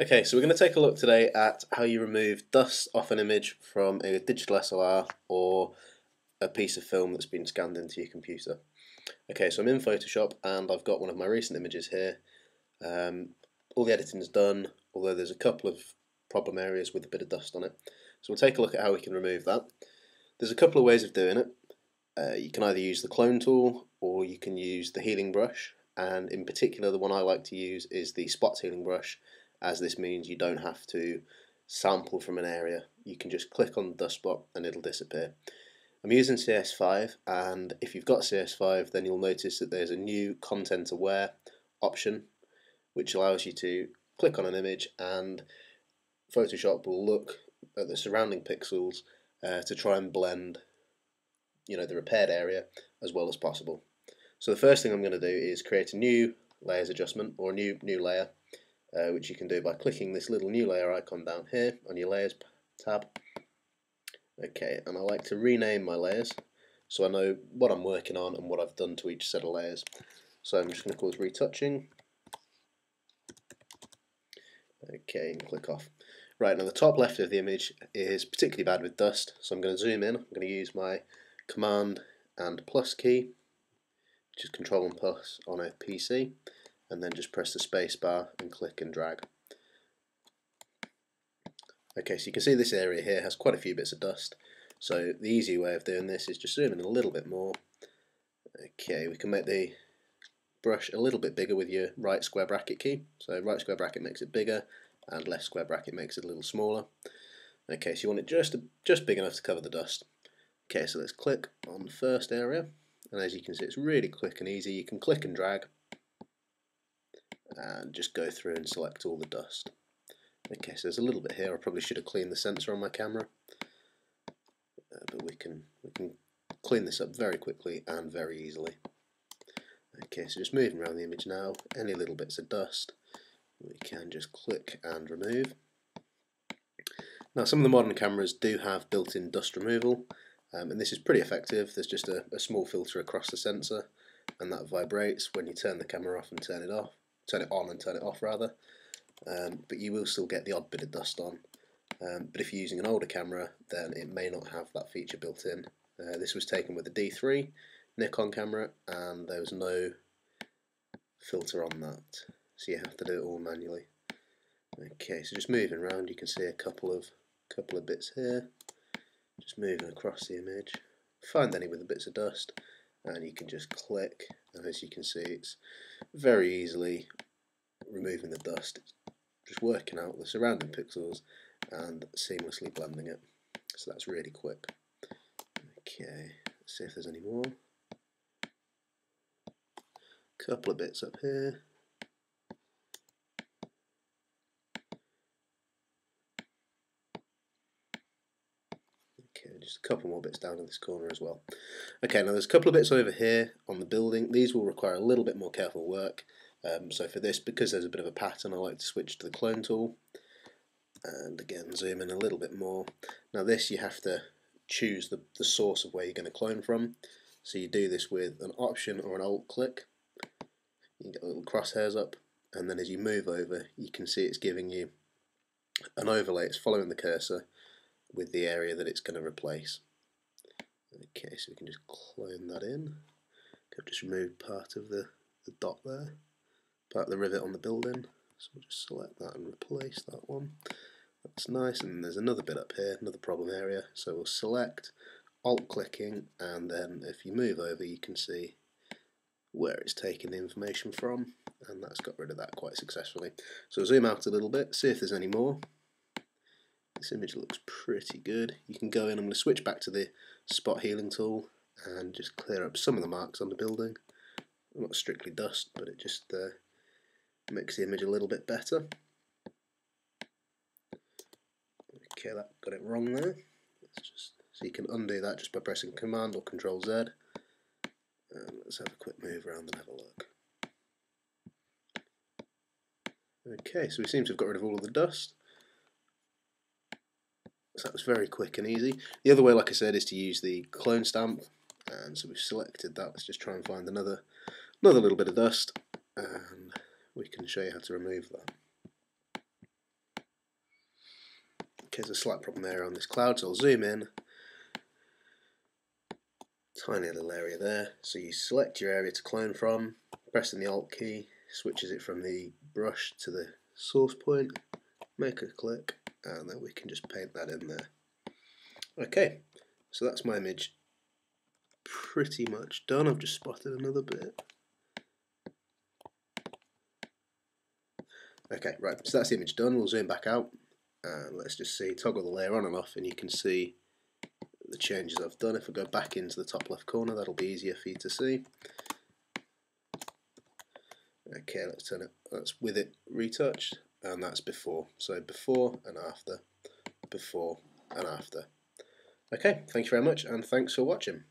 Okay, so we're going to take a look today at how you remove dust off an image from a digital SLR or a piece of film that's been scanned into your computer. Okay, so I'm in Photoshop and I've got one of my recent images here. All the editing is done, although there's a couple of problem areas with a bit of dust on it. So we'll take a look at how we can remove that. There's a couple of ways of doing it. You can either use the clone tool or you can use the healing brush, and in particular the one I like to use is the spot healing brush, as this means you don't have to sample from an area. You can just click on the dust spot and it'll disappear. I'm using CS5, and if you've got CS5 then you'll notice that there's a new content aware option which allows you to click on an image and Photoshop will look at the surrounding pixels to try and blend the repaired area as well as possible. So the first thing I'm going to do is create a new layers adjustment, or a new layer, which you can do by clicking this little new layer icon down here on your layers tab. Okay, and I like to rename my layers so I know what I'm working on and what I've done to each set of layers. So I'm just going to call this retouching. Okay, and click off. Right, now the top left of the image is particularly bad with dust, so I'm going to zoom in. I'm going to use my Command and plus key, which is Control and plus on a PC, and then just press the space bar and click and drag. Okay, so you can see this area here has quite a few bits of dust, so the easy way of doing this is just zoom in a little bit more. Okay, we can make the brush a little bit bigger with your right square bracket key. So right square bracket makes it bigger and left square bracket makes it a little smaller. Okay, so you want it just big enough to cover the dust. Okay, so let's click on the first area, and as you can see it's really quick and easy. You can click and drag and just go through and select all the dust. Okay, so there's a little bit here. I probably should have cleaned the sensor on my camera, but we can clean this up very quickly and very easily. Okay, so just moving around the image now, any little bits of dust we can just click and remove. Now some of the modern cameras do have built-in dust removal, and this is pretty effective. There's just a small filter across the sensor, and that vibrates when you turn the camera off and turn it on and turn it off rather. But you will still get the odd bit of dust on. But if you're using an older camera, then it may not have that feature built in. This was taken with a D3 Nikon camera, and there was no filter on that, so you have to do it all manually. Okay, so just moving around, you can see a couple of bits here. Just moving across the image, find any with the bits of dust, and you can just click, and as you can see it's very easily removing the dust. It's just working out the surrounding pixels and seamlessly blending it, so that's really quick. Okay, let's see if there's any more. Couple of bits up here. Okay, just a couple more bits down in this corner as well. Okay, now there's a couple of bits over here on the building. These will require a little bit more careful work. So for this, because there's a bit of a pattern, I like to switch to the clone tool. And again, zoom in a little bit more. Now this, you have to choose the source of where you're going to clone from. So you do this with an Option or an Alt click. You can get the little crosshairs up, and then as you move over, you can see it's giving you an overlay. It's following the cursor with the area that it's going to replace. Okay, so we can just clone that in. I've just removed part of the dot there, part of the rivet on the building. So we'll just select that and replace that one. That's nice, and there's another bit up here, another problem area. So we'll select, Alt clicking, and then if you move over you can see where it's taking the information from, and that's got rid of that quite successfully. So zoom out a little bit, see if there's any more. This image looks pretty good. You can go in, I'm going to switch back to the spot healing tool and just clear up some of the marks on the building. Not strictly dust, but it just makes the image a little bit better. Okay, that got it wrong there. So you can undo that just by pressing Command or Control Z. Let's have a quick move around and have a look. Okay, so we seem to have got rid of all of the dust. So that was very quick and easy. The other way, like I said, is to use the clone stamp, and so we've selected that. Let's just try and find another little bit of dust, and we can show you how to remove that. there's a slight problem there on this cloud, so I'll zoom in. Tiny little area there. So you select your area to clone from, pressing the Alt key switches it from the brush to the source point, make a click, and then we can just paint that in there. Okay, so that's my image pretty much done. I've just spotted another bit. Okay, right, so that's the image done. We'll zoom back out and let's just see, toggle the layer on and off, and you can see the changes I've done. If I go back into the top left corner, that'll be easier for you to see. Okay, let's turn it, that's with it retouched, and that's before. So before and after, before and after. Okay, thank you very much, and thanks for watching.